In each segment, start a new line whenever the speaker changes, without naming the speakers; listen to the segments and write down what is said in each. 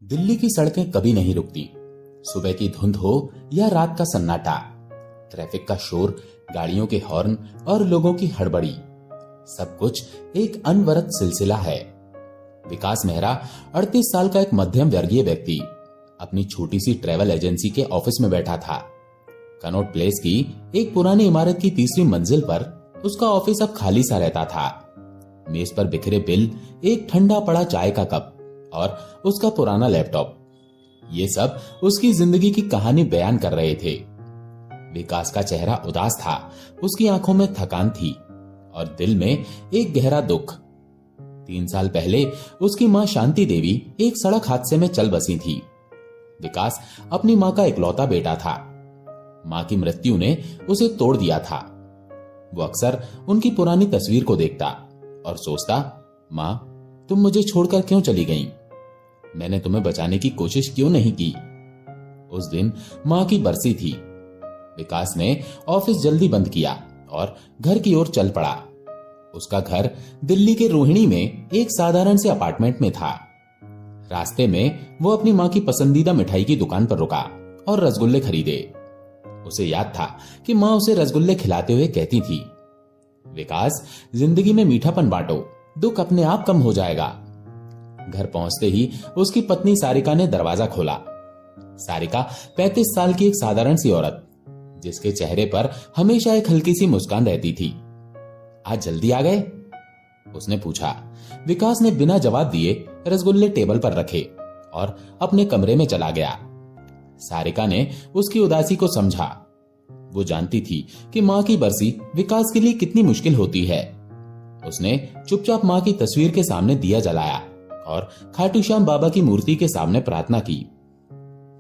दिल्ली की सड़कें कभी नहीं रुकती। सुबह की धुंध हो या रात का सन्नाटा, ट्रैफिक का शोर, गाड़ियों के हॉर्न और लोगों की हड़बड़ी, सब कुछ एक अनवरत सिलसिला है। विकास मेहरा 38 साल का एक मध्यम वर्गीय व्यक्ति अपनी छोटी सी ट्रैवल एजेंसी के ऑफिस में बैठा था। कनॉट प्लेस की एक पुरानी इमारत की तीसरी मंजिल पर उसका ऑफिस अब खाली सा रहता था। मेज पर बिखरे बिल, एक ठंडा पड़ा चाय का कप और उसका पुराना लैपटॉप, ये सब उसकी जिंदगी की कहानी बयान कर रहे थे। विकास का चेहरा उदास था, उसकी आंखों में थकान थी और दिल में एक गहरा दुख। 3 साल पहले उसकी मां शांति देवी एक सड़क हादसे में चल बसी थी। विकास अपनी मां का इकलौता बेटा था। मां की मृत्यु ने उसे तोड़ दिया था। वो अक्सर उनकी पुरानी तस्वीर को देखता और सोचता, मां, तुम मुझे छोड़कर क्यों चली गईं? मैंने तुम्हें बचाने की कोशिश क्यों नहीं की? उस दिन मां की बरसी थी। विकास ने ऑफिस जल्दी बंद किया और घर की ओर चल पड़ा। उसका घर दिल्ली के रोहिणी में एक साधारण से अपार्टमेंट में था। रास्ते में वो अपनी मां की पसंदीदा मिठाई की दुकान पर रुका और रसगुल्ले खरीदे। उसे याद था कि मां उसे रसगुल्ले खिलाते हुए कहती थी, विकास, जिंदगी में मीठापन बांटो, दुख अपने आप कम हो जाएगा। घर पहुंचते ही उसकी पत्नी सारिका ने दरवाजा खोला। सारिका 35 साल की एक साधारण सी औरत, जिसके चेहरे पर हमेशा एक हल्की सी मुस्कान रहती थी। आज जल्दी आ गए? उसने पूछा। विकास ने बिना जवाब दिए रसगुल्ले टेबल पर रखे और अपने कमरे में चला गया। सारिका ने उसकी उदासी को समझा। वो जानती थी कि मां की बरसी विकास के लिए कितनी मुश्किल होती है। उसने चुपचाप मां की तस्वीर के सामने दिया जलाया और खाटू श्याम बाबा की मूर्ति के सामने प्रार्थना की,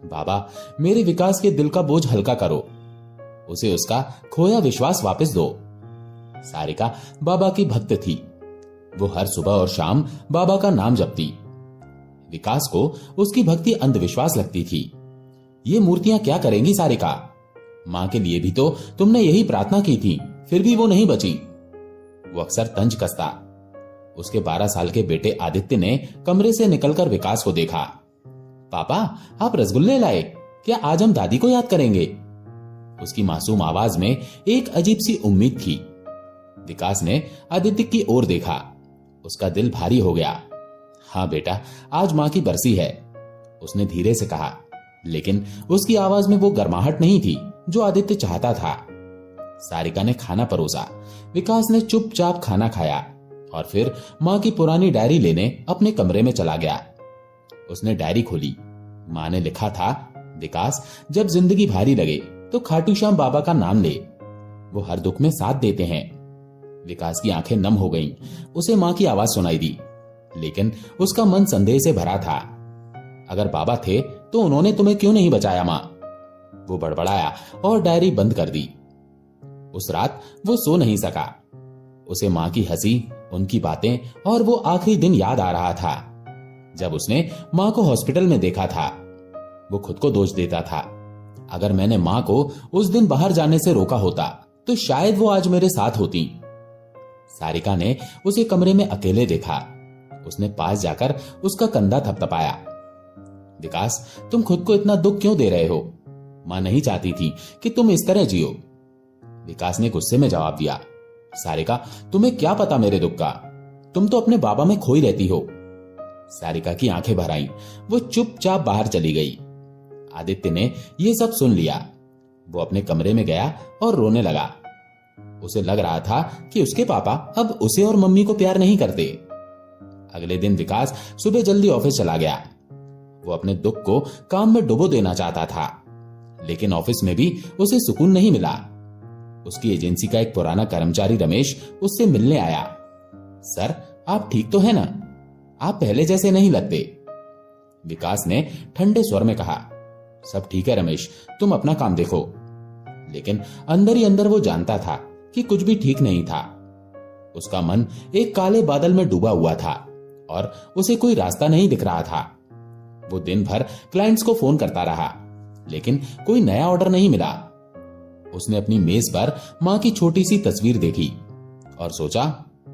बाबा, मेरे विकास के दिल का बोझ हल्का करो, उसे उसका खोया विश्वास वापस दो। सारिका बाबा की भक्त थी। वो हर सुबह और शाम बाबा का नाम जपती। विकास को उसकी भक्ति अंधविश्वास लगती थी। ये मूर्तियां क्या करेंगी सारिका? मां के लिए भी तो तुमने यही प्रार्थना की थी, फिर भी वो नहीं बची। वो अक्सर तंज कसता। उसके 12 साल के बेटे आदित्य ने कमरे से निकलकर विकास को देखा। पापा, आप रसगुल्ले लाए? क्या आज हम दादी को याद करेंगे? उसकी मासूम आवाज में एक अजीब सी उम्मीद थी। विकास ने आदित्य की ओर देखा। उसका दिल भारी हो गया। हाँ बेटा, आज मां की बरसी है, उसने धीरे से कहा, लेकिन उसकी आवाज में वो गर्माहट नहीं थी जो आदित्य चाहता था। सारिका ने खाना परोसा। विकास ने चुपचाप खाना खाया और फिर मां की पुरानी डायरी लेने अपने कमरे में चला गया। उसने डायरी खोली। मां ने लिखा था, विकास, जब जिंदगी भारी लगे तो खाटू श्याम बाबा का नाम ले, वो हर दुख में साथ देते हैं। विकास की आंखें नम हो गईं। उसे मां की आवाज सुनाई दी, लेकिन उसका मन संदेह से भरा था। अगर बाबा थे तो उन्होंने तुम्हें क्यों नहीं बचाया मां? वो बड़बड़ाया और डायरी बंद कर दी। उस रात वो सो नहीं सका। उसे मां की हंसी, उनकी बातें और वो आखिरी दिन याद आ रहा था जब उसने मां को हॉस्पिटल में देखा था। वो खुद को दोष देता था, अगर मैंने मां को उस दिन बाहर जाने से रोका होता तो शायद वो आज मेरे साथ होती। सारिका ने उसे कमरे में अकेले देखा। उसने पास जाकर उसका कंधा थपथपाया। विकास, तुम खुद को इतना दुख क्यों दे रहे हो? मां नहीं चाहती थी कि तुम इस तरह जियो। विकास ने गुस्से में जवाब दिया, सारिका, तुम्हें क्या पता मेरे दुख का? तुम तो अपने बाबा में खोई रहती हो। सारिका की आंखें भर आईं। वो चुपचाप बाहर चली गई। आदित्य ने यह सब सुन लिया। वो अपने कमरे में गया और रोने लगा। उसे लग रहा था कि उसके पापा अब उसे और मम्मी को प्यार नहीं करते। अगले दिन विकास सुबह जल्दी ऑफिस चला गया। वो अपने दुख को काम में डुबो देना चाहता था, लेकिन ऑफिस में भी उसे सुकून नहीं मिला। उसकी एजेंसी का एक पुराना कर्मचारी रमेश उससे मिलने आया। सर, आप ठीक तो है ना? आप पहले जैसे नहीं लगते। विकास ने ठंडे स्वर में कहा, सब ठीक है रमेश, तुम अपना काम देखो। लेकिन अंदर ही अंदर वो जानता था कि कुछ भी ठीक नहीं था। उसका मन एक काले बादल में डूबा हुआ था और उसे कोई रास्ता नहीं दिख रहा था। वो दिन भर क्लाइंट्स को फोन करता रहा, लेकिन कोई नया ऑर्डर नहीं मिला। उसने अपनी मेज पर मां की छोटी सी तस्वीर देखी और सोचा,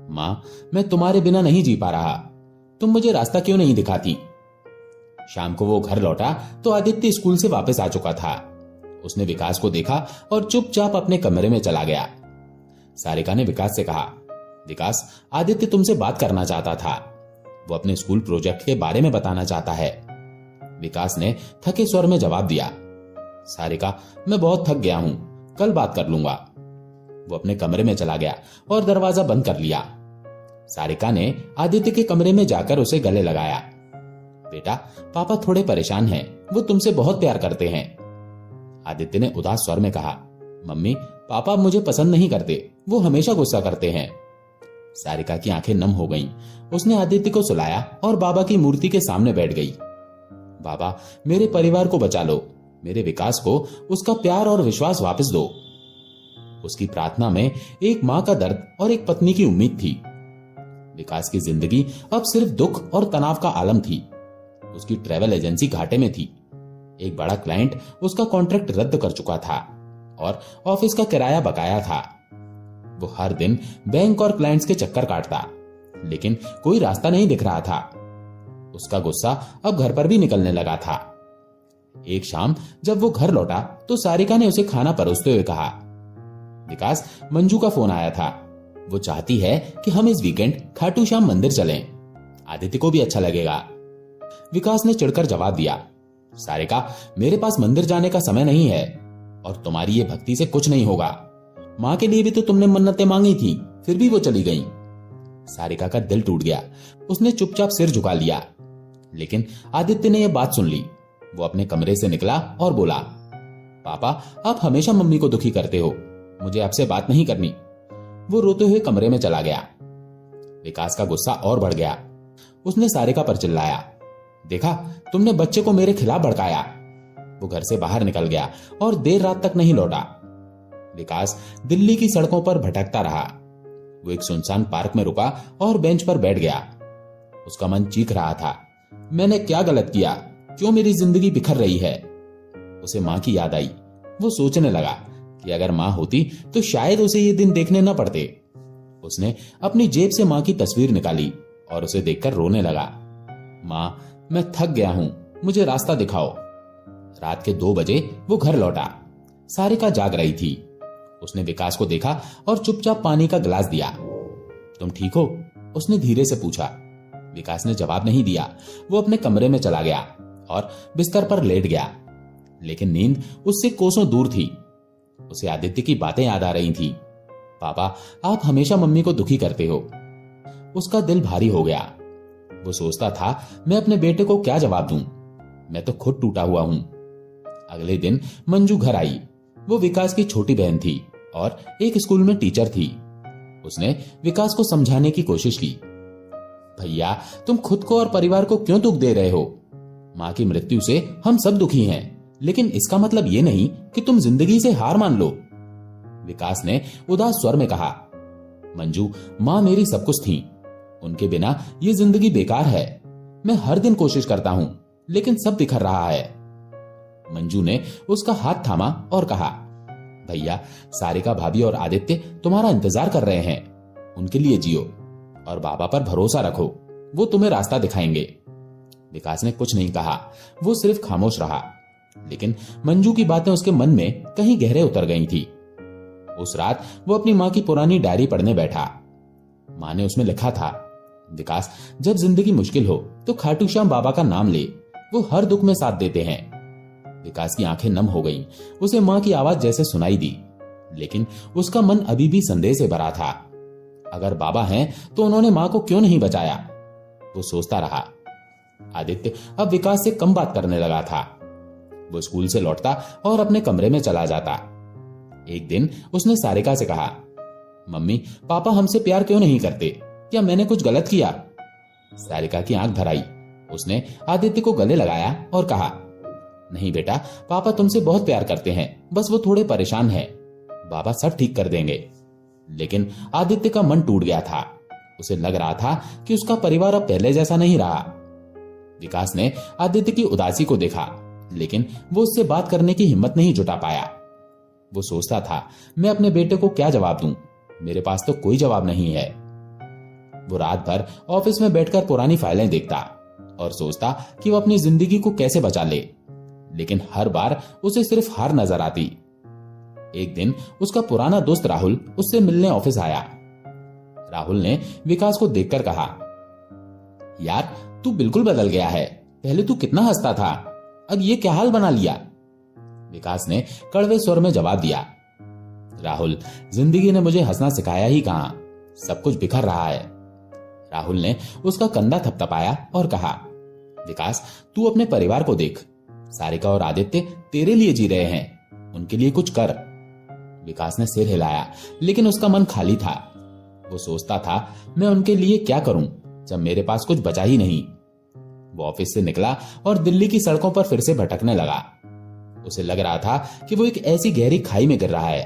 मां, मैं तुम्हारे बिना नहीं जी पा रहा, तुम मुझे रास्ता क्यों नहीं दिखाती? शाम को वो घर लौटा तो आदित्य स्कूल से वापस आ चुका था। उसने विकास को देखा और चुपचाप अपने कमरे में चला गया। सारिका ने विकास से कहा, विकास, आदित्य तुमसे बात करना चाहता था। वो अपने स्कूल प्रोजेक्ट के बारे में बताना चाहता है। विकास ने थके स्वर में जवाब दिया, सारिका, मैं बहुत थक गया हूं, कल बात कर लूंगा। वो अपने कमरे में चला गया और दरवाजा बंद कर लिया। सारिका ने आदित्य के कमरे में जाकर उसे गले लगाया। बेटा, पापा थोड़े परेशान हैं, वो तुमसे बहुत प्यार करते हैं। आदित्य ने उदास स्वर में कहा, मम्मी, पापा मुझे पसंद नहीं करते, वो हमेशा गुस्सा करते हैं। सारिका की आंखें नम हो गईं। उसने आदित्य को सुलाया और बाबा की मूर्ति के सामने बैठ गई। बाबा, मेरे परिवार को बचा लो, मेरे विकास को उसका प्यार और विश्वास वापस दो। उसकी प्रार्थना में एक मां का दर्द और एक पत्नी की उम्मीद थी। विकास की जिंदगी अब सिर्फ दुख और तनाव का आलम थी। उसकी ट्रैवल एजेंसी घाटे में थी। एक बड़ा क्लाइंट उसका कॉन्ट्रैक्ट रद्द कर चुका था और ऑफिस का किराया बकाया था। वो हर दिन बैंक और क्लाइंट्स के चक्कर काटता, लेकिन कोई रास्ता नहीं दिख रहा था। उसका गुस्सा अब घर पर भी निकलने लगा था। एक शाम जब वो घर लौटा तो सारिका ने उसे खाना परोसते हुए कहा, विकास, मंजू का फोन आया था। वो चाहती है कि हम इस वीकेंड खाटू श्याम मंदिर चलें। आदित्य को भी अच्छा लगेगा। विकास ने चिढ़कर जवाब दिया, सारिका, मेरे पास मंदिर जाने का समय नहीं है और तुम्हारी ये भक्ति से कुछ नहीं होगा। मां के लिए भी तो तुमने मन्नतें मांगी थी, फिर भी वो चली गई। सारिका का दिल टूट गया। उसने चुपचाप सिर झुका लिया, लेकिन आदित्य ने यह बात सुन ली। वो अपने कमरे से निकला और बोला, पापा, आप हमेशा मम्मी को दुखी करते हो, मुझे आपसे बात नहीं करनी। वो रोते हुए कमरे में चला गया। विकास का गुस्सा और बढ़ गया। उसने सारिका पर चिल्लाया, देखा, तुमने बच्चे को मेरे खिलाफ भड़काया। वो घर से बाहर निकल गया और देर रात तक नहीं लौटा। विकास दिल्ली की सड़कों पर भटकता रहा। वो एक सुनसान पार्क में रुका और बेंच पर बैठ गया। उसका मन चीख रहा था, मैंने क्या गलत किया, क्यों मेरी जिंदगी बिखर रही है। उसे मां की याद आई। वो सोचने लगा कि अगर मां होती तो शायद उसे ये दिन देखने न पड़ते। उसने अपनी जेब से मां की तस्वीर निकाली और उसे देखकर रोने लगा। मां, मैं थक गया हूं, मुझे रास्ता दिखाओ। रात के 2 बजे वो घर लौटा। सारिका जाग रही थी। उसने विकास को देखा और चुपचाप पानी का गिलास दिया। तुम ठीक हो? उसने धीरे से पूछा। विकास ने जवाब नहीं दिया। वो अपने कमरे में चला गया और बिस्तर पर लेट गया, लेकिन नींद उससे कोसों दूर थी। उसे आदित्य की बातें याद आ रही थी। पापा, आप हमेशा मम्मी को दुखी करते हो। उसका दिल भारी हो गया। वो सोचता था, मैं अपने बेटे को क्या जवाब दूं? मैं तो खुद टूटा हुआ हूं। अगले दिन मंजू घर आई। वो विकास की छोटी बहन थी और एक स्कूल में टीचर थी। उसने विकास को समझाने की कोशिश की। भैया, तुम खुद को और परिवार को क्यों दुख दे रहे हो? मां की मृत्यु से हम सब दुखी हैं, लेकिन इसका मतलब ये नहीं कि तुम जिंदगी से हार मान लो। विकास ने उदास स्वर में कहा, मंजू, मां मेरी सब कुछ थी। उनके बिना ये जिंदगी बेकार है। मैं हर दिन कोशिश करता हूं, लेकिन सब बिखर रहा है। मंजू ने उसका हाथ थामा और कहा, भैया, सारिका भाभी और आदित्य तुम्हारा इंतजार कर रहे हैं। उनके लिए जियो और बाबा पर भरोसा रखो, वो तुम्हें रास्ता दिखाएंगे। विकास ने कुछ नहीं कहा। वो सिर्फ खामोश रहा, लेकिन मंजू की बातें उसके मन में कहीं गहरे उतर गई थी। उस रात वो अपनी मां की पुरानी डायरी पढ़ने बैठा। मां ने उसमें लिखा था, विकास, जब जिंदगी मुश्किल हो तो खाटू श्याम बाबा का नाम ले, वो हर दुख में साथ देते हैं। विकास की आंखें नम हो गईं। उसे मां की आवाज जैसे सुनाई दी, लेकिन उसका मन अभी भी संदेह से भरा था। अगर बाबा हैं तो उन्होंने मां को क्यों नहीं बचाया? वो सोचता रहा। आदित्य अब विकास से कम बात करने लगा था। वो स्कूल से लौटता और अपने कमरे में चला जाता। एक दिन उसने सारिका से कहा, मम्मी, पापा हमसे प्यार क्यों नहीं करते? क्या मैंने कुछ गलत किया? सारिका की आंख भर आई। उसने आदित्य को गले लगाया और कहा, नहीं बेटा, पापा तुमसे बहुत प्यार करते हैं, बस वो थोड़े परेशान हैं। बाबा सब ठीक कर देंगे। लेकिन आदित्य का मन टूट गया था। उसे लग रहा था कि उसका परिवार अब पहले जैसा नहीं रहा। विकास ने आदित्य की उदासी को देखा, लेकिन वो उससे बात करने की हिम्मत नहीं जुटा पाया। वो सोचता था, मैं अपने बेटे को क्या जवाब दूं? मेरे पास तो कोई जवाब नहीं है। वो रात भर ऑफिस में बैठकर पुरानी फाइलें देखता। और सोचता कि वो अपनी जिंदगी को कैसे बचा ले, लेकिन हर बार उसे सिर्फ हार नजर आती। एक दिन उसका पुराना दोस्त राहुल उससे मिलने ऑफिस आया। राहुल ने विकास को देखकर कहा, यार तू बिल्कुल बदल गया है, पहले तू कितना हंसता था, अब ये क्या हाल बना लिया। विकास ने कड़वे स्वर में जवाब दिया, राहुल जिंदगी ने मुझे हंसना सिखाया ही कहां, सब कुछ बिखर रहा है। राहुल ने उसका कंधा थपथपाया और कहा, विकास तू अपने परिवार को देख, सारिका और आदित्य तेरे लिए जी रहे हैं, उनके लिए कुछ कर। विकास ने सिर हिलाया, लेकिन उसका मन खाली था। वो सोचता था, मैं उनके लिए क्या करूं जब मेरे पास कुछ बचा ही नहीं। वो ऑफिस से निकला और दिल्ली की सड़कों पर फिर से भटकने लगा। उसे लग रहा था कि वो एक ऐसी गहरी खाई में गिर रहा है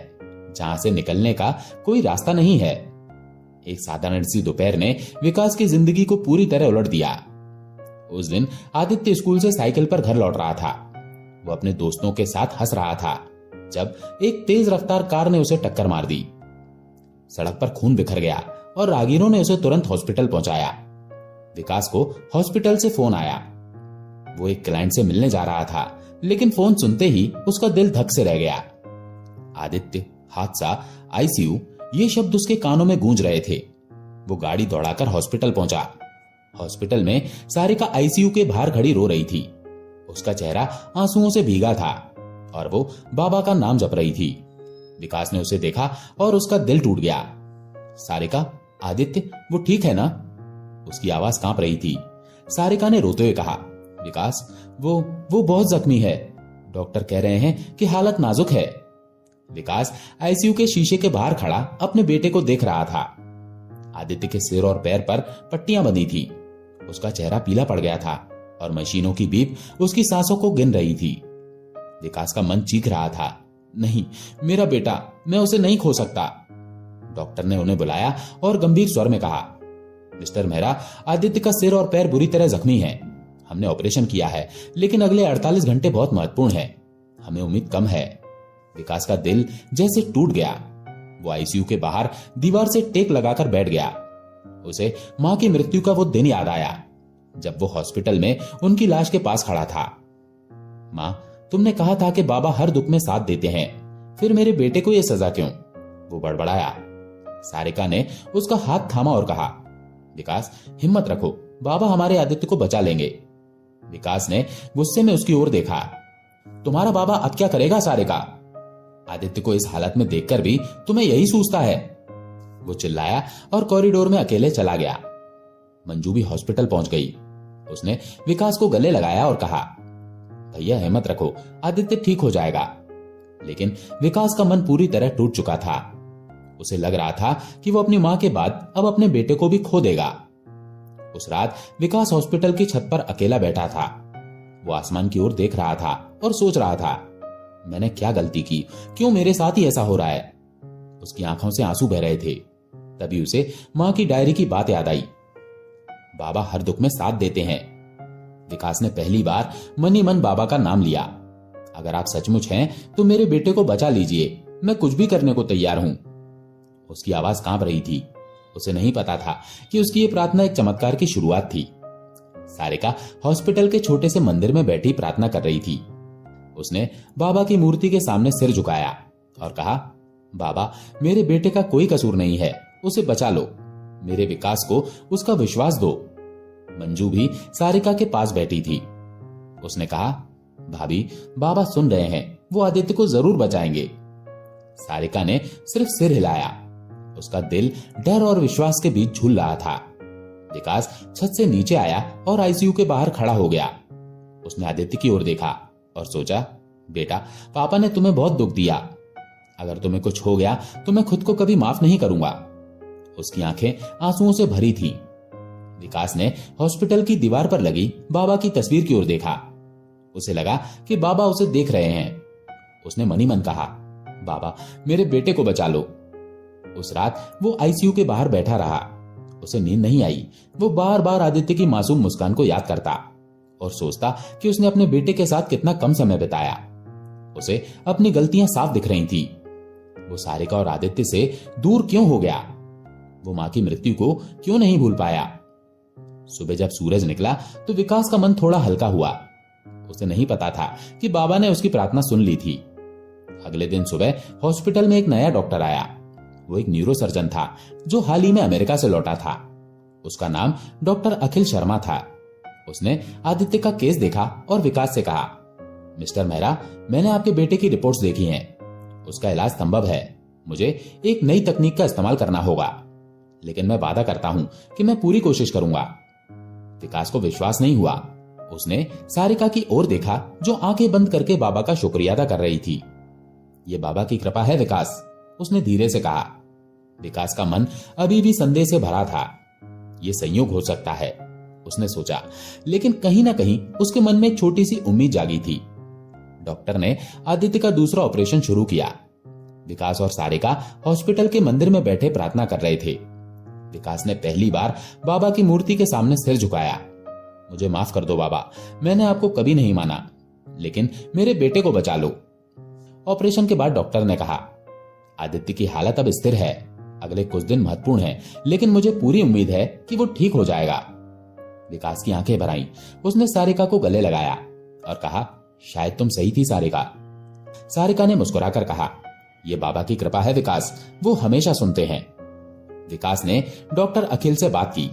जहां से निकलने का कोई रास्ता नहीं है। एक साधारण सी दोपहर ने विकास की जिंदगी को पूरी तरह उलट दिया। उस दिन आदित्य स्कूल से साइकिल पर घर लौट रहा था। वो अपने दोस्तों के साथ हंस रहा था जब एक तेज रफ्तार कार ने उसे टक्कर मार दी। सड़क पर खून बिखर गया और राहगीरों ने उसे तुरंत हॉस्पिटल पहुंचाया। विकास को हॉस्पिटल से फोन आया। वो एक क्लाइंट से मिलने जा रहा था, लेकिन फोन सुनते ही उसका दिल धक से रह गया। आदित्य, हादसा, आईसीयू, ये शब्द उसके कानों में गूंज रहे थे। वो गाड़ी दौड़ाकर हॉस्पिटल पहुंचा। हॉस्पिटल में सारिका आईसीयू के बाहर खड़ी रो रही थी। उसका चेहरा आंसुओं से भीगा था और वो बाबा का नाम जप रही थी। विकास ने उसे देखा और उसका दिल टूट गया। सारिका, आदित्य वो ठीक है ना? उसकी आवाज कांप रही थी। सारिका ने रोते हुए कहा, विकास वो बहुत जख्मी है, डॉक्टर कह रहे हैं कि हालत नाजुक है। विकास आईसीयू के शीशे के बाहर खड़ा अपने बेटे को देख रहा था। आदित्य के सिर और पैर पर पट्टियां बंधी थी। उसका चेहरा पीला पड़ गया था और मशीनों की बीप उसकी सांसों को गिन रही थी। विकास का मन चीख रहा था, नहीं, मेरा बेटा, मैं उसे नहीं खो सकता। डॉक्टर ने उन्हें बुलाया और गंभीर स्वर में कहा, मिस्टर मेहरा, आदित्य का सिर और पैर बुरी तरह जख्मी हैं। हमने ऑपरेशन किया है, लेकिन अगले 48 घंटे बहुत महत्वपूर्ण है। हमें उम्मीद कम है। विकास का दिल जैसे टूट गया। वो आईसीयू के बाहर दीवार से टेक लगाकर बैठ गया। उसे मां की मृत्यु का वो दिन याद आया जब वो हॉस्पिटल में उनकी लाश के पास खड़ा था। मां, तुमने कहा था कि बाबा हर दुख में साथ देते हैं, फिर मेरे बेटे को यह सजा क्यों? वो बड़बड़ाया। सारिका ने उसका हाथ थामा और कहा, विकास हिम्मत रखो, बाबा हमारे आदित्य को बचा लेंगे। विकास ने गुस्से में उसकी ओर देखा। तुम्हारा बाबा अब क्या करेगा सारिका? आदित्य को इस हालत में देखकर भी तुम्हें यही सूझता है? वो चिल्लाया और कॉरिडोर में अकेले चला गया। मंजू भी हॉस्पिटल पहुंच गई। उसने विकास को गले लगाया और कहा, भैया हिम्मत रखो, आदित्य ठीक हो जाएगा। लेकिन विकास का मन पूरी तरह टूट चुका था। उसे लग रहा था कि वो अपनी मां के बाद अब अपने बेटे को भी खो देगा। उस रात विकास हॉस्पिटल की छत पर अकेला बैठा था। वो आसमान की ओर देख रहा था और सोच रहा था, मैंने क्या गलती की, क्यों मेरे साथ ही ऐसा हो रहा है? उसकी आंखों से आंसू बह रहे थे। तभी उसे मां की डायरी की बात याद आई। बाबा हर दुख में साथ देते हैं। विकास ने पहली बार मन ही मन बाबा का नाम लिया। अगर आप सचमुच हैं तो मेरे बेटे को बचा लीजिए, मैं कुछ भी करने को तैयार हूं। उसकी आवाज कांप रही थी। उसे नहीं पता था कि उसकी ये प्रार्थना एक चमत्कार की शुरुआत थी। सारिका हॉस्पिटल के छोटे से मंदिर में बैठी प्रार्थना कर रही थी। उसने बाबा की मूर्ति के सामने सिर झुकाया और कहा, बाबा मेरे बेटे का कोई कसूर नहीं है, उसे बचा लो, मेरे विकास को उसका विश्वास दो। मंजू भी सारिका के पास बैठी थी। उसने कहा, भाभी बाबा सुन रहे हैं, वो आदित्य को जरूर बचाएंगे। सारिका ने सिर्फ सिर हिलाया। उसका दिल डर और विश्वास के बीच झूल रहा था। विकास छत से नीचे आया और आईसीयू के बाहर खड़ा हो गया। उसने आदित्य की ओर देखा और सोचा, बेटा पापा ने तुम्हें बहुत दुख दिया, अगर तुम्हें कुछ हो गया तो मैं खुद को कभी माफ नहीं करूंगा। उसकी आंखें आंसुओं से भरी थीं। विकास ने हॉस्पिटल की दीवार पर लगी बाबा की तस्वीर की ओर देखा। उसे लगा कि बाबा उसे देख रहे हैं। उसने मन ही मन कहा, बाबा मेरे बेटे को बचा लो। उस रात वो आईसीयू के बाहर बैठा रहा। उसे नींद नहीं आई। वो बार बार आदित्य की मासूम मुस्कान को याद करता और सोचता कि उसने अपने बेटे के साथ कितना कम समय बिताया। उसे अपनी गलतियां साफ दिख रही थी। वो सारिका और आदित्य से दूर क्यों हो गया? वो मां की मृत्यु को क्यों नहीं भूल पाया? सुबह जब सूरज निकला तो विकास का मन थोड़ा हल्का हुआ। उसे नहीं पता था कि बाबा ने उसकी प्रार्थना सुन ली थी। अगले दिन सुबह हॉस्पिटल में एक नया डॉक्टर आया। वो एक न्यूरोसर्जन था जो हाल ही में अमेरिका से लौटा था। उसका नाम डॉक्टर अखिल शर्मा था। उसने आदित्य का केस देखा और विकास से कहा, मिस्टर मेहरा, मैंने आपके बेटे की रिपोर्ट्स देखी हैं। उसका इलाज संभव है। मुझे एक नई तकनीक का इस्तेमाल करना होगा, लेकिन मैं वादा करता हूं कि मैं पूरी कोशिश करूंगा। विकास को विश्वास नहीं हुआ। उसने सारिका की ओर देखा जो आंखें बंद करके बाबा का शुक्रिया अदा कर रही थी। ये बाबा की कृपा है विकास, उसने धीरे से कहा। विकास का मन अभी भी संदेह से भरा था। ये संयोग हो सकता है, उसने सोचा, लेकिन कहीं ना कहीं उसके मन में एक छोटी सी उम्मीद जागी थी। डॉक्टर ने आदित्य का दूसरा ऑपरेशन शुरू किया। विकास और सारिका हॉस्पिटल के मंदिर में बैठे प्रार्थना कर रहे थे। विकास ने पहली बार बाबा की मूर्ति के सामने सिर झुकाया। मुझे माफ कर दो बाबा, मैंने आपको कभी नहीं माना, लेकिन मेरे बेटे को बचा लो। ऑपरेशन के बाद डॉक्टर ने कहा, आदित्य की हालत अब स्थिर है। अगले कुछ दिन महत्वपूर्ण है, लेकिन मुझे पूरी उम्मीद है कि वो ठीक हो जाएगा। विकास की आंखें भर आईं। उसने सारिका को गले लगाया और कहा, शायद तुम सही थी सारिका। सारिका ने मुस्कुराकर कहा, यह बाबा की कृपा है विकास, वो हमेशा सुनते हैं। विकास ने डॉक्टर अखिल से बात की।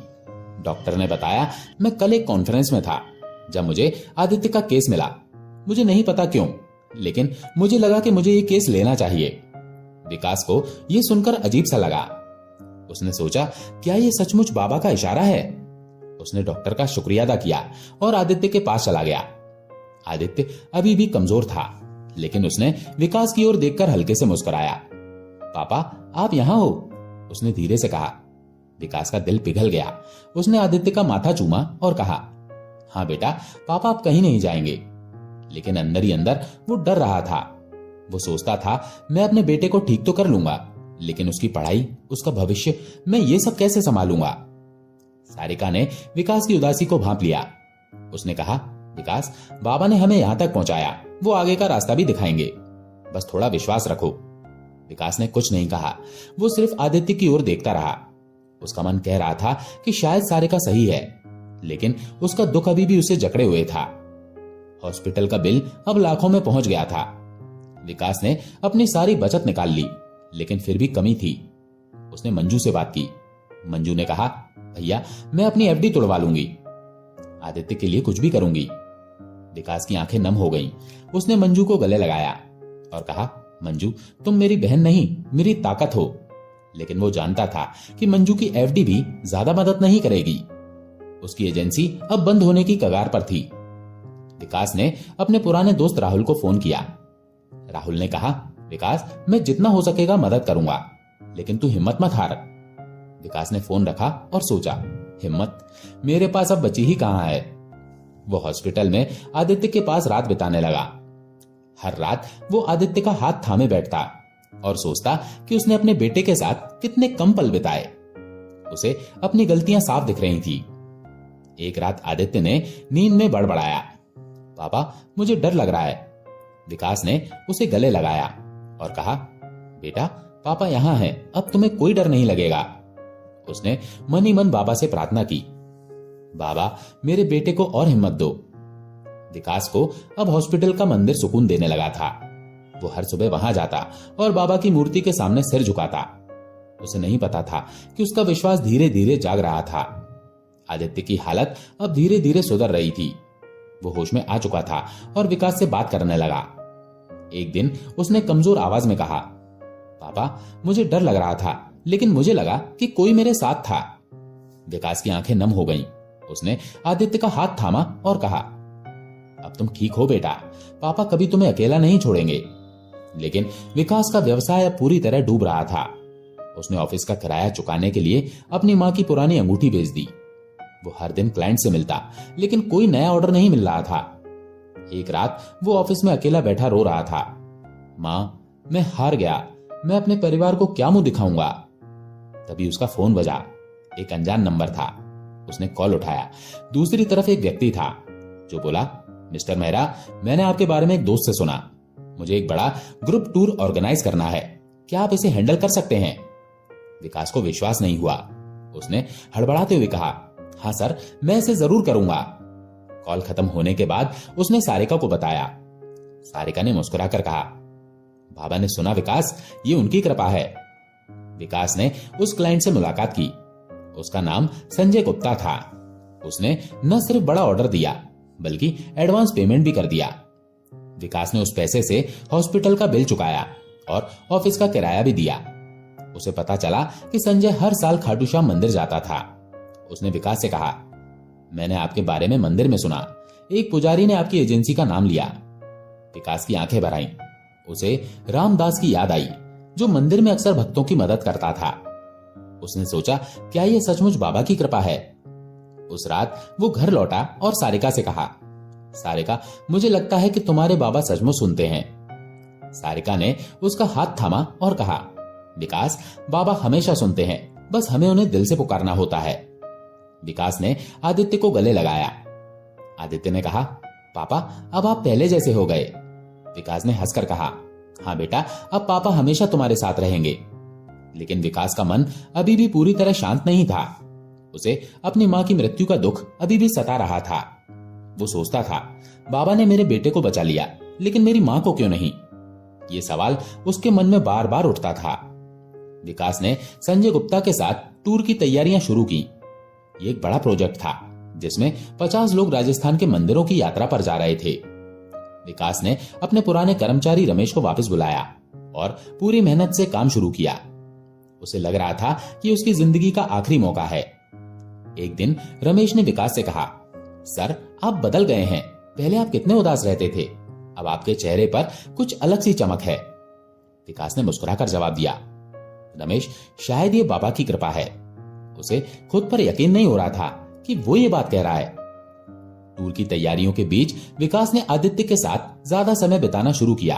डॉक्टर ने बताया, मैं कल एक कॉन्फ्रेंस में था जब मुझे आदित्य का केस मिला। मुझे नहीं पता क्यों, लेकिन मुझे लगा कि मुझे ये केस लेना चाहिए। विकास को यह सुनकर अजीब सा लगा। उसने सोचा, क्या यह सचमुच बाबा का इशारा है? उसने डॉक्टर का शुक्रिया अदा किया और आदित्य के पास चला गया। आदित्य अभी भी कमजोर था, लेकिन उसने विकास की ओर देखकर हल्के से मुस्कुराया। पापा, आप यहां हो? उसने धीरे से कहा। विकास का दिल पिघल गया। उसने आदित्य का माथा चूमा और कहा, हाँ बेटा, पापा आप कहीं नहीं जाएंगे। लेकिन अंदर ही अंदर वो डर रहा था। वो सोचता था, मैं अपने बेटे को ठीक तो कर लूंगा, लेकिन उसकी पढ़ाई, उसका भविष्य, मैं ये सब कैसे संभालूंगा? सारिका ने विकास की उदासी को भांप लिया। उसने कहा, विकास, बाबा ने हमें यहां तक पहुंचाया, वो आगे का रास्ता भी दिखाएंगे, बस थोड़ा विश्वास रखो। विकास ने कुछ नहीं कहा। वो सिर्फ आदित्य की ओर देखता रहा। उसका मन कह रहा था कि शायद सारिका सही है, लेकिन उसका दुख अभी भी उसे जकड़े हुए था। हॉस्पिटल का बिल अब लाखों में पहुंच गया था। विकास ने अपनी सारी बचत निकाल ली, लेकिन फिर भी कमी थी। उसने मंजू से बात की। मंजू ने कहा, भैया, मैं अपनी एफडी तोड़वा लूंगी, आदित्य के लिए कुछ भी करूंगी। विकास की आंखें नम हो गईं। उसने मंजू को गले लगाया और कहा, मंजू, तुम मेरी बहन नहीं, मेरी ताकत हो। लेकिन वो जानता था कि मंजू की एफडी भी ज्यादा मदद नहीं करेगी। उसकी एजेंसी अब बंद होने की कगार पर थी। विकास ने अपने पुराने दोस्त राहुल को फोन किया। राहुल ने कहा, विकास, मैं जितना हो सकेगा मदद करूंगा, लेकिन तू हिम्मत मत हार। विकास ने फोन रखा और सोचा, हिम्मत मेरे पास अब बची ही कहां है। वो हॉस्पिटल में आदित्य के पास रात बिताने लगा। हर रात वो आदित्य का हाथ थामे बैठता और सोचता कि उसने अपने बेटे के साथ कितने कम पल बिताए। उसे अपनी गलतियां साफ दिख रही थी। एक रात आदित्य ने नींद में बड़बड़ाया, पापा, मुझे डर लग रहा है। विकास ने उसे गले लगाया और कहा, बेटा, पापा यहां हैं, अब तुम्हें कोई डर नहीं लगेगा। उसने मन ही मन बाबा से प्रार्थना की, बाबा, मेरे बेटे को और हिम्मत दो। विकास को अब हॉस्पिटल का मंदिर सुकून देने लगा था। वो हर सुबह वहां जाता और बाबा की मूर्ति के सामने सिर झुकाता। उसे नहीं पता था कि उसका विश्वास धीरे धीरे जाग रहा था। आदित्य की हालत अब धीरे धीरे सुधर रही थी। वो होश में आ चुका था और विकास से बात करने लगा। एक दिन उसने कमजोर आवाज में कहा, पापा, मुझे डर लग रहा था, लेकिन मुझे लगा कि कोई मेरे साथ था। विकास की आंखें नम हो गईं। उसने आदित्य का हाथ थामा और कहा, अब तुम ठीक हो बेटा, पापा कभी तुम्हें अकेला नहीं छोड़ेंगे। लेकिन विकास का व्यवसाय अब पूरी तरह डूब रहा था। उसने ऑफिस का किराया चुकाने के लिए अपनी मां की पुरानी अंगूठी बेच दी। वो हर दिन क्लाइंट से मिलता, लेकिन कोई नया ऑर्डर नहीं मिल रहा था। एक रात वो ऑफिस में अकेला बैठा रो रहा था, मां, मैं हार गया, मैं अपने परिवार को क्या मुंह दिखाऊंगा। तभी उसका फोन बजा। एक अनजान नंबर था। उसने कॉल उठाया। दूसरी तरफ एक व्यक्ति था जो बोला, मिस्टर मेहरा, मैंने आपके बारे में एक दोस्त से सुना, मुझे एक बड़ा ग्रुप टूर ऑर्गेनाइज करना है, क्या आप इसे हैंडल कर सकते हैं? विकास को विश्वास नहीं हुआ। उसने हड़बड़ाते हुए कहा, हाँ सर, मैं इसे जरूर करूंगा। कॉल खत्म होने के बाद उसने सारिका को बताया। सारिका ने मुस्कुराकर कहा, बाबा ने सुना विकास, ये उनकी कृपा है। विकास ने उस क्लाइंट से मुलाकात की। उसका नाम संजय गुप्ता था। उसने न सिर्फ बड़ा ऑर्डर दिया बल्कि एडवांस पेमेंट भी कर दिया। विकास ने उस पैसे से हॉस्पिटल का बिल चुकाया और ऑफिस का किराया भी दिया। उसे पता चला कि संजय हर साल खाटू श्याम मंदिर जाता था। उसने विकास से कहा, मैंने आपके बारे में मंदिर में सुना, एक पुजारी ने आपकी एजेंसी का नाम लिया। विकास की आंखें भर आईं। उसे रामदास की याद आई, जो मंदिर में अक्सर भक्तों की मदद करता था। उसने सोचा, क्या यह सचमुच बाबा की कृपा है? उस रात वो घर लौटा और सारिका से कहा, सारिका, मुझे लगता है कि तुम्हारे बाबा सचमुच सुनते हैं। सारिका ने उसका हाथ थामा और कहा, विकास, बाबा हमेशा सुनते हैं, बस हमें उन्हें दिल से पुकारना होता है। विकास ने आदित्य को गले लगाया। आदित्य ने कहा, पापा, अब आप पहले जैसे हो गए। विकास ने हंसकर कहा, हाँ बेटा, अब पापा हमेशा तुम्हारे साथ रहेंगे। लेकिन विकास का मन अभी भी पूरी तरह शांत नहीं था। उसे अपनी मां की मृत्यु का दुख अभी भी सता रहा था। वो सोचता था, बाबा ने मेरे बेटे को बचा लिया, लेकिन मेरी मां को क्यों नहीं? ये सवाल उसके मन में बार बार उठता था। विकास ने संजय गुप्ता के साथ टूर की तैयारियां शुरू की। ये एक बड़ा प्रोजेक्ट था जिसमें 50 लोग राजस्थान के मंदिरों की यात्रा पर जा रहे थे। विकास ने अपने पुराने कर्मचारी रमेश को वापस बुलाया और पूरी मेहनत से काम शुरू किया। उसे लग रहा था कि उसकी जिंदगी का आखिरी मौका है। एक दिन रमेश ने विकास से कहा, सर, आप बदल गए हैं। पहले आप कितने उदास रहते थे, अब आपके चेहरे पर कुछ अलग सी चमक है। विकास ने मुस्कुराकर जवाब दिया, रमेश, शायद ये बाबा की कृपा है। उसे खुद पर यकीन नहीं हो रहा था कि वो ये बात कह रहा है। टूर की तैयारियों के बीच विकास ने आदित्य के साथ ज्यादा समय बिताना शुरू किया।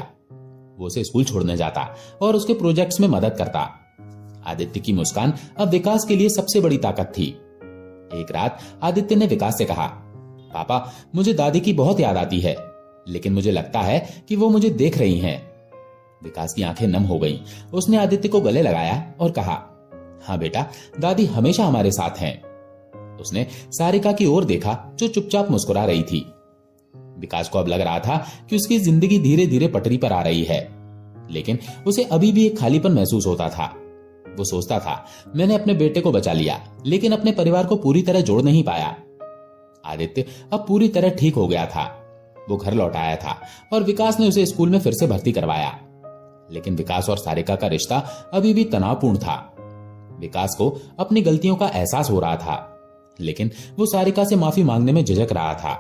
वो उसे स्कूल छोड़ने जाता और उसके प्रोजेक्ट्स में मदद करता। आदित्य की मुस्कान अब विकास के लिए सबसे बड़ी ताकत थी। एक रात आदित्य ने विकास से कहा, पापा, मुझे दादी की बहुत याद आती है, लेकिन मुझे लगता है कि वो मुझे देख रही हैं। विकास की आंखें नम हो गईं। उसने आदित्य को गले लगाया और कहा, हाँ बेटा, दादी हमेशा हमारे साथ हैं। उसने सारिका की ओर देखा, जो चुपचाप मुस्कुरा रही थी। विकास को अब लग रहा था कि उसकी जिंदगी धीरे धीरे पटरी पर आ रही है, लेकिन उसे अभी भी एक खालीपन महसूस होता था। वो सोचता था, मैंने अपने बेटे को बचा लिया, लेकिन अपने परिवार को पूरी तरह जोड़ नहीं पाया। आदित्य अब पूरी तरह ठीक हो गया था। वो घर लौट आया था और विकास ने उसे स्कूल में फिर से भर्ती करवाया। लेकिन विकास और सारिका का रिश्ता अभी भी तनावपूर्ण था। विकास को अपनी गलतियों का एहसास हो रहा था, लेकिन वो सारिका से माफी मांगने में झिझक रहा था।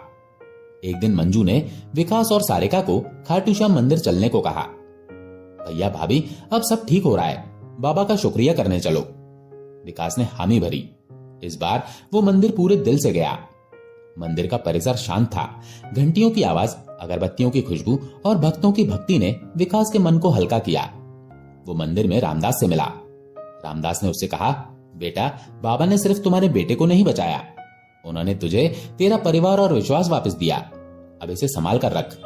एक दिन मंजू ने विकास और सारिका को खाटू श्याम मंदिर चलने को कहा। भैया भाभी, अब सब ठीक हो रहा है, बाबा का शुक्रिया करने चलो। विकास ने हामी भरी। इस बार वो मंदिर पूरे दिल से गया। मंदिर का परिसर शांत था। घंटियों की आवाज, अगरबत्तियों की खुशबू और भक्तों की भक्ति ने विकास के मन को हल्का किया। वो मंदिर में रामदास से मिला। रामदास ने उससे कहा, बेटा, बाबा ने सिर्फ तुम्हारे बेटे को नहीं बचाया, उन्होंने तुझे तेरा परिवार और विश्वास वापस दिया। अब इसे संभाल कर रख।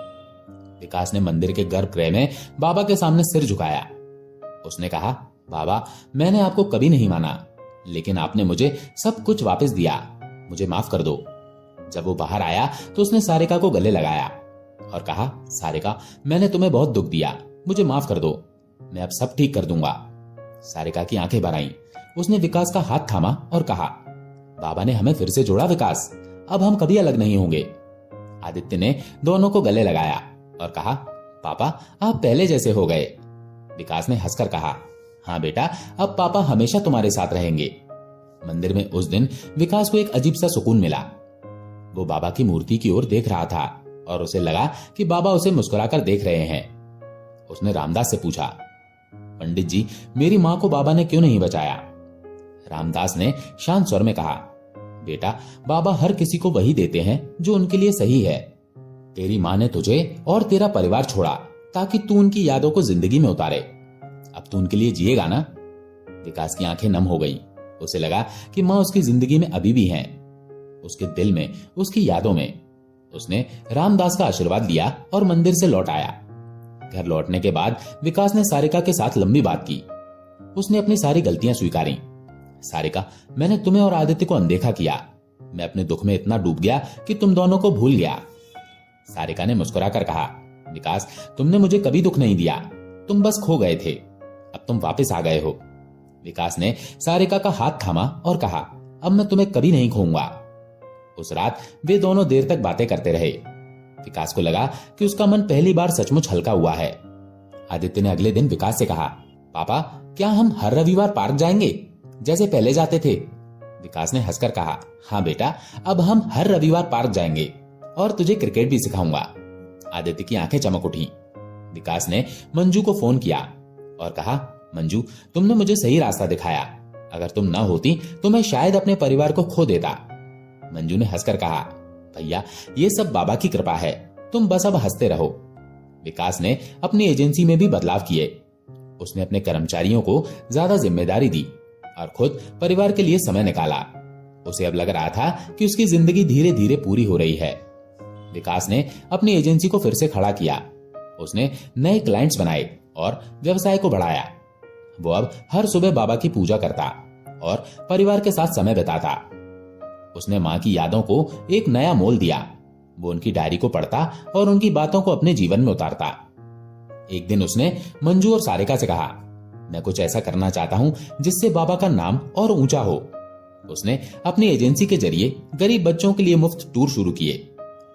विकास ने मंदिर के गर्भगृह में बाबा के सामने सिर झुकाया। उसने कहा, बाबा, मैंने आपको कभी नहीं माना, लेकिन आपने मुझे सब कुछ वापस दिया, मुझे माफ कर दो। जब वो बाहर आया तो उसने सारिका को गले लगाया और कहा, सारिका, मैंने तुम्हें बहुत दुख दिया, मुझे माफ कर दो, मैं अब सब ठीक कर दूंगा। सारिका की आंखें भर आईं। उसने विकास का हाथ थामा और कहा, बाबा ने हमें फिर से जोड़ा विकास, अब हम कभी अलग नहीं होंगे। आदित्य ने दोनों को गले लगाया और कहा, पापा, आप पहले जैसे हो गए। विकास ने हंसकर कहा, हाँ बेटा, अब पापा हमेशा तुम्हारे साथ रहेंगे। मंदिर में उस दिन विकास को एक अजीब सा सुकून मिला। वो बाबा की मूर्ति की ओर देख रहा था और उसे लगा कि बाबा उसे मुस्कुराकर देख रहे हैं। उसने रामदास से पूछा, पंडित जी, मेरी मां को बाबा ने क्यों नहीं बचाया? रामदास ने शांत स्वर में कहा, बेटा, बाबा हर किसी को वही देते हैं जो उनके लिए सही है। तेरी मां ने तुझे और तेरा परिवार छोड़ा ताकि तू उनकी यादों को जिंदगी में उतारे। अब तू उनके लिए जिएगा ना? विकास की आंखें नम हो गई। उसे लगा कि मां उसकी जिंदगी में अभी भी हैं, उसके दिल में, उसकी यादों में। उसने रामदास का आशीर्वाद लिया और मंदिर से लौट आया। घर लौटने के बाद विकास ने सारिका के साथ लंबी बात की। उसने अपनी सारी गलतियां स्वीकारी। सारिका, मैंने तुम्हें और आदित्य को अनदेखा किया। मैं अपने दुख में इतना डूब गया कि तुम दोनों को भूल गया। सारिका ने मुस्कुराकर कहा, विकास, तुमने मुझे कभी दुख नहीं दिया, तुम बस खो गए थे, अब तुम वापस आ गए हो। विकास ने सारिका का हाथ थामा और कहा, अब मैं तुम्हें कभी नहीं खोऊंगा। उस रात वे दोनों देर तक बातें करते रहे। विकास को लगा कि उसका मन पहली बार सचमुच हल्का हुआ है। आदित्य ने अगले दिन विकास से कहा, पापा, क्या हम हर रविवार पार्क जाएंगे जैसे पहले जाते थे? विकास ने हंसकर कहा, हाँ बेटा, अब हम हर रविवार पार्क जाएंगे और तुझे क्रिकेट भी सिखाऊंगा। आदित्य की आंखें चमक उठी। विकास ने मंजू को फोन किया और कहा, मंजू, तुमने मुझे सही रास्ता दिखाया, अगर तुम न होती तो मैं शायद अपने परिवार को खो देता। मंजू ने हंसकर कहा, भैया, ये सब बाबा की कृपा है, तुम बस अब हंसते रहो। विकास ने अपनी एजेंसी में भी बदलाव किए। उसने अपने कर्मचारियों को ज्यादा जिम्मेदारी दी और खुद परिवार के लिए समय निकाला। उसे अब लग रहा था कि उसकी जिंदगी धीरे धीरे पूरी हो रही है। विकास ने अपनी एजेंसी को फिर से खड़ा किया। उसने नए क्लाइंट्स बनाए और व्यवसाय को बढ़ाया। वो अब हर सुबह बाबा की पूजा करता और परिवार के साथ समय बिताता। उसने मां की यादों को एक नया मोल दिया। वो उनकी डायरी को पढ़ता और उनकी बातों को अपने जीवन में उतारता। एक दिन उसने मंजू और सारिका से कहा, मैं कुछ ऐसा करना चाहता हूं जिससे बाबा का नाम और ऊंचा हो। उसने अपनी एजेंसी के जरिए गरीब बच्चों के लिए मुफ्त टूर शुरू किए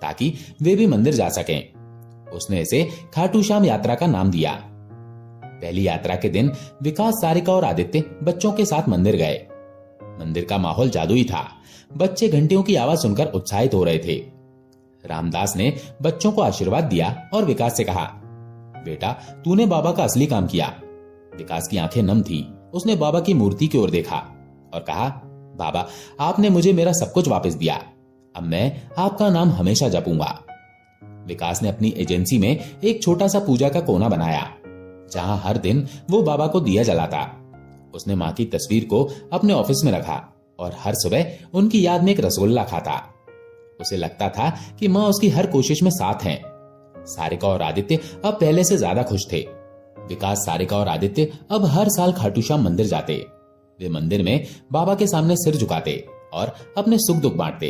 ताकि वे भी मंदिर जा सकें। उसने इसे खाटू श्याम यात्रा का नाम दिया। पहली यात्रा के दिन विकास, सारिका और आदित्य बच्चों के साथ मंदिर गए। मंदिर का माहौल जादुई था। बच्चे घंटियों की आवाज सुनकर उत्साहित हो रहे थे। रामदास ने बच्चों को आशीर्वाद दिया और विकास से कहा, बेटा, तूने बाबा का असली काम किया। विकास की आंखें नम थी। उसने बाबा की मूर्ति की ओर देखा और कहा, बाबा, आपने मुझे मेरा सब कुछ वापस दिया, अब मैं आपका नाम हमेशा जपूंगा। विकास ने अपनी एजेंसी में एक छोटा सा पूजा का कोना बनाया जहां हर दिन वो बाबा को दिया जलाता। उसने मां की तस्वीर को अपने ऑफिस में रखा और हर सुबह उनकी याद में एक रसगुल्ला खाता। उसे लगता था कि मां उसकी हर कोशिश में साथ हैं। सारिका और आदित्य अब पहले से ज्यादा खुश थे। विकास, सारिका और आदित्य अब हर साल खाटू श्याम मंदिर जाते। वे मंदिर में बाबा के सामने सिर झुकाते और अपने सुख दुख बांटते।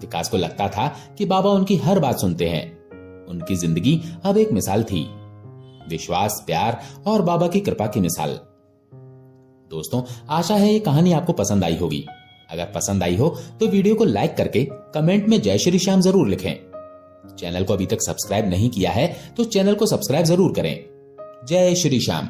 विकास को लगता था कि बाबा उनकी हर बात सुनते हैं। उनकी जिंदगी अब एक मिसाल थी, विश्वास, प्यार और बाबा की कृपा की मिसाल। दोस्तों, आशा है ये कहानी आपको पसंद आई होगी। अगर पसंद आई हो तो वीडियो को लाइक करके कमेंट में जय श्री श्याम जरूर लिखें। चैनल को अभी तक सब्सक्राइब नहीं किया है तो चैनल को सब्सक्राइब जरूर करें। जय श्री श्याम।